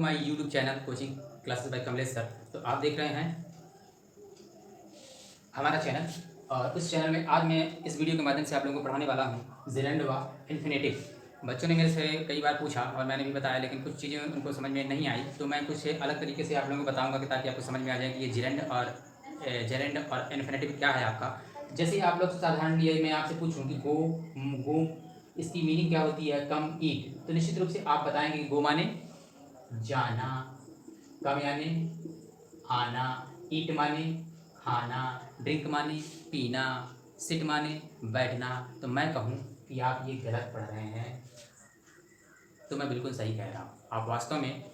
My YouTube channel coaching classes bye Kamlesh sir. तो आप देख रहे हैं हमारा चैनल, और उस चैनल में आज मैं इस वीडियो के माध्यम से आप लोगों को पढ़ाने वाला हूँ जेरेंड व इन्फिनेटिव। बच्चों ने मेरे से कई बार पूछा और मैंने भी बताया, लेकिन कुछ चीज़ें उनको समझ में नहीं आई, तो मैं कुछ अलग तरीके से आप लोगों को बताऊँगा कि ताकि आपको समझ में आ जाए कि ये जेरेंड और इन्फिनेटिव क्या है आपका। जैसे आप लोग साधारण लिए मैं आपसे पूछूँ कि गो इसकी मीनिंग क्या होती है, कम ईट, तो निश्चित रूप से आप बताएंगे कि गो माने जाना, कम यानी आना, ईट माने खाना, ड्रिंक माने पीना, सिट माने बैठना। तो मैं कहूँ कि आप ये गलत पढ़ रहे हैं, तो मैं बिल्कुल सही कह रहा हूँ, आप वास्तव में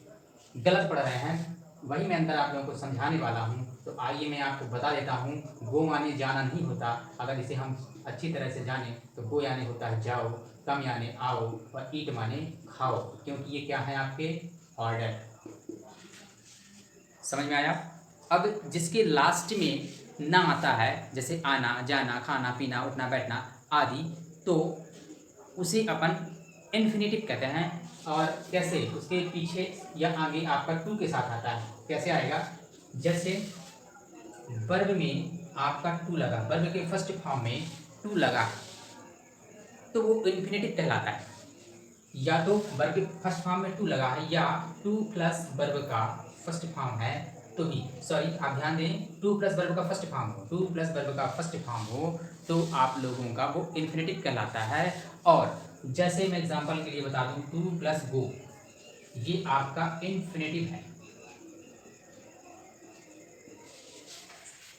गलत पढ़ रहे हैं। वही मैं अंतर आप लोगों को समझाने वाला हूँ। तो आइए मैं आपको बता देता हूँ, गो माने जाना नहीं होता। अगर इसे हम अच्छी तरह से जाने तो गो यानी होता है जाओ, कम यानी आओ, और ईट माने खाओ, क्योंकि ये क्या है आपके ऑर्डर। समझ में आया? अब जिसके लास्ट में ना आता है, जैसे आना, जाना, खाना, पीना, उठना, बैठना आदि, तो उसे अपन इन्फिनेटिव कहते हैं। और कैसे? उसके पीछे या आगे आपका टू के साथ आता है। कैसे आएगा? जैसे वर्ब में आपका टू लगा, वर्ब के फर्स्ट फॉर्म में टू लगा, तो वो इन्फिनेटिव कहलाता है। या तो वर्ब के फर्स्ट फॉर्म में टू लगा है, या टू प्लस वर्ब का फर्स्ट फॉर्म है तो ही, सॉरी आप ध्यान दें, टू प्लस वर्ब का फर्स्ट फॉर्म हो, टू प्लस वर्ब का फर्स्ट फॉर्म हो तो आप लोगों का वो इन्फिनेटिव कहलाता है। और जैसे मैं एग्जांपल के लिए बता दूं, टू प्लस गो ये आपका इन्फिनेटिव है,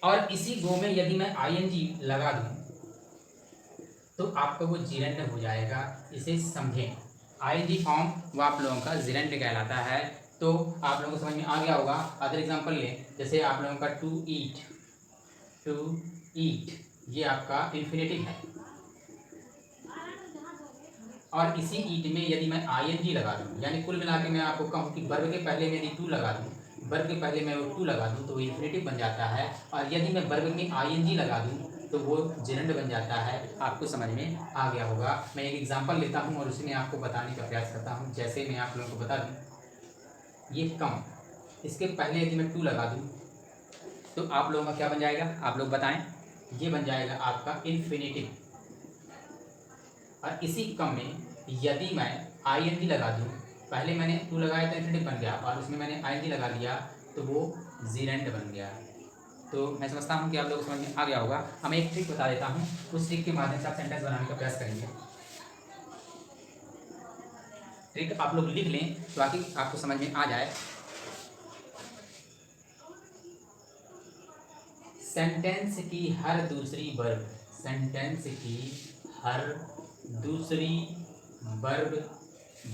और इसी गो में यदि मैं आईएनजी लगा दूं तो आपका वो जिरेंड हो जाएगा। इसे समझें, आईएनजी फॉर्म वो आप लोगों का जिरेंड कहलाता है। तो आप लोगों को समझ में आ गया होगा। अदर एग्जांपल लें, जैसे आप लोगों का टू ईट ये आपका इन्फिनेटिव है, और इसी ईट में यदि मैं आईएनजी लगा दूं, यानी कुल मिला के मैं आपको कहूं कि वर्ब के पहले में यदि टू लगा दूं, वर्ब के पहले मैं वो टू लगा दूं तो वो इन्फिनेटिव बन जाता है। और यदि मैं वर्ब में आईएनजी लगा दूं तो वो जेरेंड बन जाता है। आपको समझ में आ गया होगा। मैं एक एग्जांपल लेता हूं और उसमें आपको बताने का प्रयास करता हूं। जैसे मैं आप लोगों को बता दूं, ये कम, इसके पहले यदि मैं टू लगा दूं तो आप लोगों का क्या बन जाएगा, आप लोग बताएं। ये बन जाएगा आपका इन्फिनेटिव। और इसी कम में यदि मैं आईएनजी लगा दूं, पहले मैंने टू लगाया तो इन्फिनेटिव बन गया, और उसमें मैंने आईएनजी लगा दिया तो वो जीरेंड बन गया। तो मैं समझता हूँ कि आप लोगों को समझ में आ गया होगा। अब मैं एक ट्रिक बता देता हूँ, उस ट्रिक के माध्यम से आप सेंटेंस बनाने का प्रयास करेंगे। ट्रिक आप लोग लिख लें ताकि आपको समझ में आ जाए। सेंटेंस की हर दूसरी वर्ब, सेंटेंस की हर दूसरी वर्ब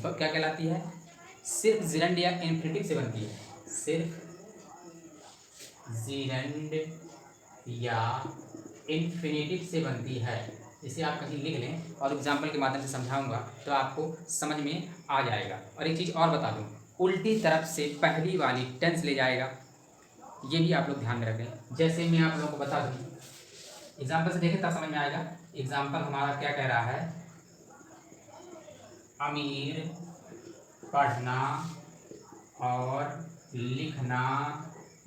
क्या कहलाती है? सिर्फ जिरेंड या इन्फिनेटिव से बनती है, सिर्फ जिरेंड या इन्फिनेटिव से बनती है। इसे आप कहीं लिख लें और एग्जाम्पल के माध्यम से समझाऊंगा तो आपको समझ में आ जाएगा। और एक चीज़ और बता दूं, उल्टी तरफ से पहली वाली टेंस ले जाएगा, ये भी आप लोग ध्यान में रखें। जैसे मैं आप लोगों को बता दूं, एग्जाम्पल से देखें तब समझ में आएगा। एग्जाम्पल हमारा क्या कह रहा है? अमीर पढ़ना और लिखना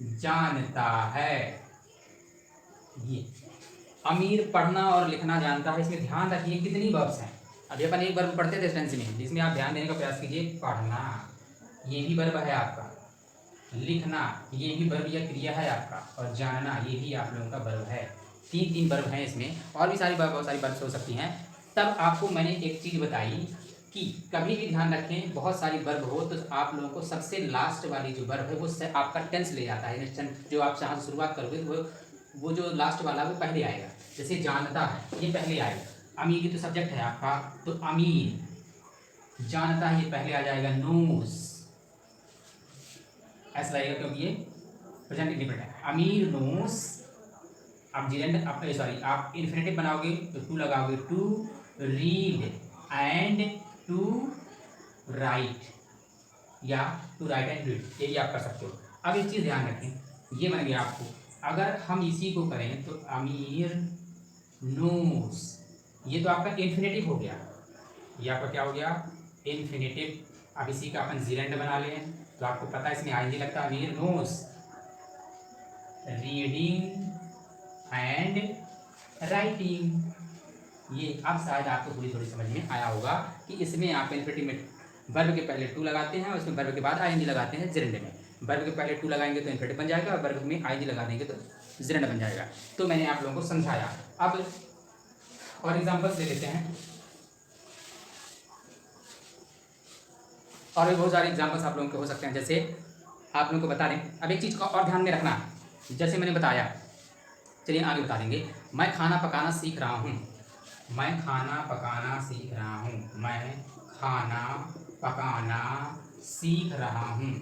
जानता है। ये अमीर पढ़ना और लिखना जानता है, इसमें ध्यान रखिए कितनी वर्ब्स हैं। अभी अपन एक वर्ब पढ़ते थे टेंस में, जिसमें आप ध्यान देने का प्रयास कीजिए। पढ़ना ये भी वर्ब है आपका, लिखना ये भी वर्ब या क्रिया है आपका, और जानना ये भी आप लोगों का वर्ब है। तीन वर्ब हैं इसमें, और भी सारी बहुत सारी वर्ब्स हो सकती हैं। तब आपको मैंने एक चीज़ बताई कि कभी भी ध्यान रखें, बहुत सारी वर्ब हो तो आप लोगों को सबसे लास्ट वाली जो वर्ब है वो आपका टेंस ले जाता है। जो आप जहाँ से शुरुआत करोगे तो वो जो लास्ट वाला वो पहले आएगा। जैसे जानता है ये पहले आएगा, अमीर की तो सब्जेक्ट है आपका, तो अमीर, जानता है ये पहले आ जाएगा, नोस ऐसा लगेगा क्योंकि ये प्रेजेंट इंडिपेंडेंट है। अमीर नोस, आप जिरेंड आप सॉरी आप इन्फिनेटिव बनाओगे तो टू लगाओगे, to read and to write, या टू राइट एंड रीड, यही आप कर सकते हो। अब एक चीज़ ध्यान रखें, ये बन गया आपको। अगर हम इसी को करें तो अमीर नोस, ये तो आपका इन्फिनेटिव हो गया, ये आपका क्या हो गया? इन्फिनेटिव। अब इसी का अपन जिरेंड बना लें, तो आपको पता है इसमें आईएनजी लगता है, Mir knows reading and writing. ये अब शायद आपको थोड़ी थोड़ी समझ में आया होगा कि इसमें आप इन्फिनेटिव में वर्ब के पहले टू लगाते हैं और उसमें वर्ब के बाद आईएनजी लगाते हैं जेरेंडे में। वर्ब के पहले टू लगाएंगे तो इन्फिनेटिव बन जाएगा और वर्ब में आईएनजी लगा देंगे तो जेरेंडा बन जाएगा। तो मैंने आप लोगों को समझाया। अब और एग्जांपल्स ले लेते हैं, और भी बहुत सारे एग्जांपल्स आप लोगों के हो सकते हैं। जैसे आप लोगों को बता दें, अब एक चीज़ को और ध्यान में रखना, जैसे मैंने बताया, चलिए आगे बता देंगे। मैं खाना पकाना सीख रहा हूँ, मैं खाना पकाना सीख रहा हूँ, मैं खाना पकाना सीख रहा हूँ।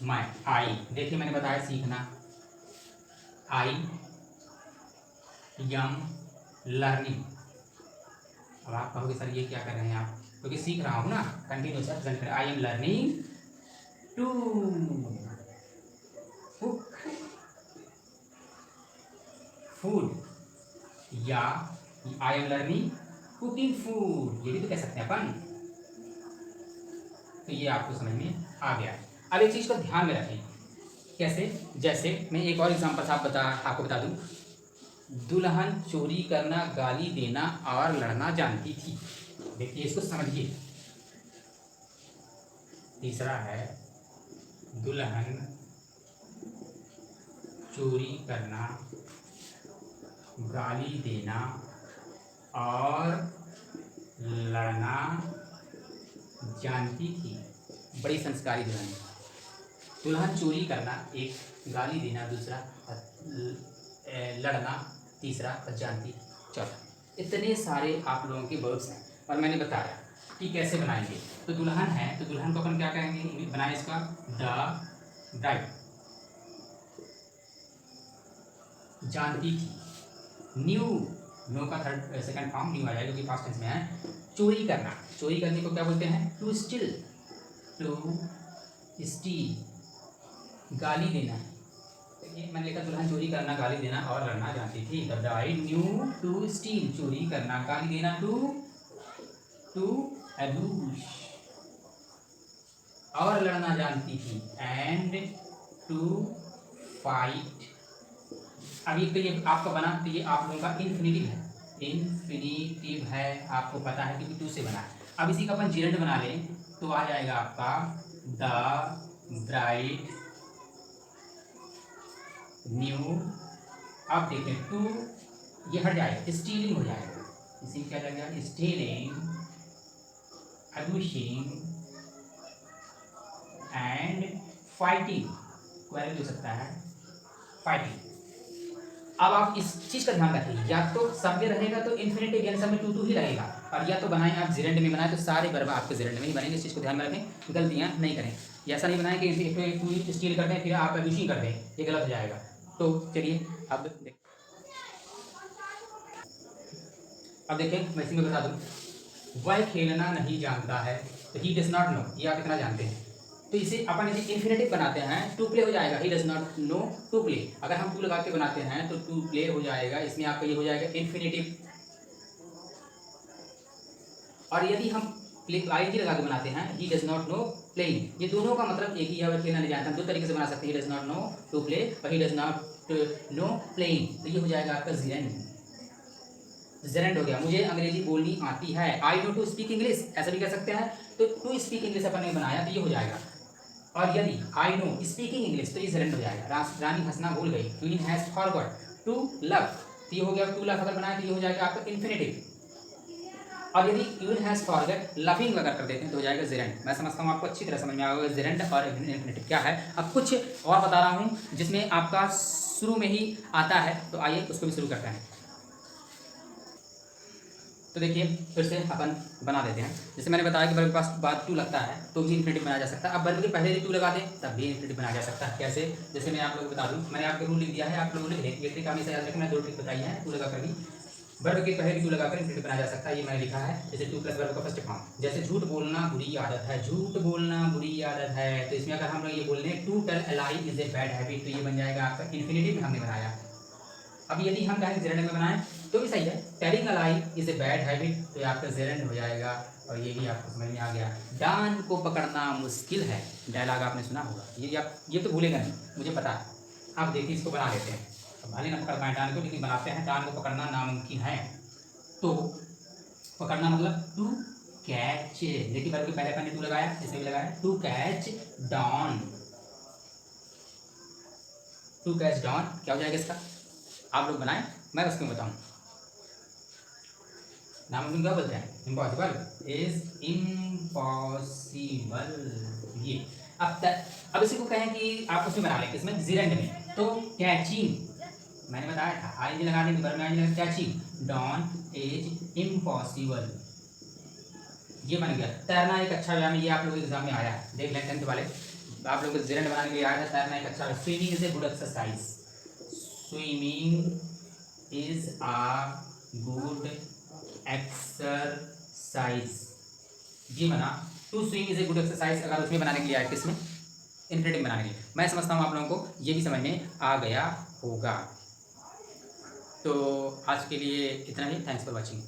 मैं आई, देखिए मैंने बताया सीखना, आई एम लर्निंग। अब आप कहोगे सर ये क्या कर रहे हैं आप, क्योंकि सीख रहा हूँ ना, कंटिन्यूस प्रेजेंट करें, I am learning to cook food, या I am learning cooking food, ये भी तो कह सकते हैं अपन। तो ये आपको समझ में आ गया। अब एक चीज़ को ध्यान में रखें, कैसे, जैसे मैं एक और एग्जांपल आपको बता दूं, दुल्हन चोरी करना, गाली देना और लड़ना जानती थी। देखिए इसको समझिए। तीसरा है दुल्हन चोरी करना, गाली देना और लड़ना जानती थी। बड़ी संस्कारी दुल्हन। दुल्हन चोरी करना एक, गाली देना दूसरा, लड़ना तीसरा और जानती चौथा। इतने सारे आप लोगों के वर्ब्स हैं और मैंने बताया कि कैसे बनाएंगे। तो दुल्हन है तो दुल्हन को अपन क्या कहेंगे, बनाए इसका द ब्राइड। जानती थी, न्यू, नो का थर्ड सेकंड फॉर्म न्यू आ जाएगा क्योंकि पास्ट टेंस में है। चोरी करना, चोरी करने को क्या बोलते हैं, टू स्टील, टू स्टील। गाली देना, ये मैंने लिखा दुल्हन चोरी करना, गाली देना और लड़ना जानती थी। The bride knew to steal, चोरी करना, गाली देना, टू अब्यूज, और लड़ना जानती थी, एंड टू फाइट। अब ये आपका बना, तो ये आप लोगों का इन्फिनिटिव है, इन्फिनिटिव है, आपको पता है क्योंकि टू से बना है। अब इसी का अपन जेरेंड बना लें तो आ जाएगा आपका द ब्राइड न्यू। अब देखें टू, ये हट जाएगा, स्टीलिंग हो जाएगा, इसी में क्या जाएगा, stealing, abusing and fighting, query हो सकता है, फाइटिंग। अब आप इस चीज का ध्यान रखिए, या तो सभ्य रहेगा तो इन्फिनिटिव यानी सब में टू ही लगेगा, और या तो बनाएं आप जेरेंड में बनाए तो सारे वर्ब आपके जेरेंड में ही बनेंगे। इस चीज को ध्यान में रखें, गलतियां नहीं करें। ऐसा नहीं बनाएं कि टू स्टील कर दें फिर आप अब्यूसिंग कर दें, ये गलत हो जाएगा। तो चलिए अब देखिए मैं इसी में बता दूं, वह खेलना नहीं जानता है, तो ही डज नॉट नो, ये आप इतना जानते हैं, तो इसे अपन इसे इन्फिनेटिव बनाते हैं, टू प्ले हो जाएगा, he does not know to play. अगर हम टू लगा के बनाते हैं तो टू प्ले हो जाएगा, इसमें आपका ये हो जाएगा इन्फिनेटिव। और यदि हम प्ले आईएनजी लगा के बनाते हैं, he does not know playing, ये दोनों का मतलब एक ही है, वह खेलना नहीं जानता। हम दो तरीके से बना सकते हैं, he does not know to play और he does not know playing, तो ये हो जाएगा आपका जेरेंड। जेरेंड हो गया, मुझे अंग्रेजी बोलनी आती है, I know to speak English, ऐसा भी कह सकते हैं। तो टू स्पीक इंग्लिश अपन ने बनाया तो ये हो जाएगा। और यदि आई नो स्पीकिंग इंग्लिश तो ये जेरेंड हो जाएगा। रानी हंसना भूल गई, queen has forgot to love, तो ये हो गया टू लव अगर बनाए तो ये हो जाएगा आपका इन्फिनेटिव। और यदि क्वीन हैज फॉरगॉट लविंग अगर कर देते हैं तो हो जाएगा जेरेंड। मैं समझता हूँ आपको अच्छी तरह समझ में आ गया जेरेंड और इन्फिनेटिव क्या है। अब कुछ और बता रहा हूँ जिसमें आपका शुरू में ही आता है, तो आइए उसको भी शुरू करते हैं। तो देखिए फिर से अपन बना देते हैं। जैसे मैंने बताया कि वर्ब के पास बाद टू लगता है तो भी इन्फिनेटिव बनाया जा सकता है। अब वर्ब के पहले टू लगा दें तब भी इन्फिनेटिव बनाया जा सकता है। कैसे, जैसे मैं आप लोगों को बता दूं, मैंने आपको रूल लिख दिया है, आप लोग लिख लें। ये ट्रिक हमेशा याद रखें, मैं दो ट्रिक बताई है, टू लगा कर भी वर्ब के पहले टू लगाकर इन्फिनेटिव बनाया जा सकता है। ये मैंने लिखा है, जैसे टू प्लस वर्ब का फर्स्ट फॉर्म। जैसे झूठ बोलना बुरी आदत है, झूठ बोलना बुरी आदत है, तो इसमें अगर हम लोग ये बोल रहे to tell a lie is a bad habit, तो ये बन जाएगा आपका इन्फिनेटिव में हमने बनाया। अब यदि हम कहें जेरेंड में बनाएं तो भी सही है, telling a lie is a bad habit, तो आपका जेरेंड हो जाएगा और ये भी आपको समझ में आ गया। डान को पकड़ना मुश्किल है, डायलॉग आपने सुना होगा। ये तो भूलेगा नहीं, मुझे पता है। आप देखिए, इसको बना लेते हैं। अब भले ना पकड़ पाए डान को, लेकिन बनाते हैं। डान को पकड़ना नामुमकिन है। तो पकड़ना मतलब टू कैच। देखिए वर्ब के पहले पन्ने टू लगाया, इसे भी लगाया, to catch dawn. To catch dawn क्या हो जाएगा इसका? आप लोग बनाएं, मैं उसको बताऊं। नामुमकिन क्या बोलते हैं? Impossible is impossible. ये अब इसी को कहें कि आप उसमें बना लें, इसमें जीरेंड में। तो कैचिंग, मैंने बताया था आई लगा देंगे, वर्ब में आई लगा, कैचिंग डॉन इज इम्पॉसिबल। ये बन गया। तैरना एक अच्छा व्यायाम, ये आप लोगों के एग्जाम में आया है, देख लें 10th वाले। आप लोगों को जीरेंड बनाने के लिए आया था। तैरना एक अच्छा, swimming is a good exercise. Swimming is a good exercise. ये बना। To swim is a good exercise, अगर उसमें बनाने के लिए आए, किसमें? इन्फिनेटिव बनाने के लिए। मैं समझता हूँ आप लोगों को ये भी समझ में आ गया होगा। तो आज के लिए इतना ही। Thanks for watching.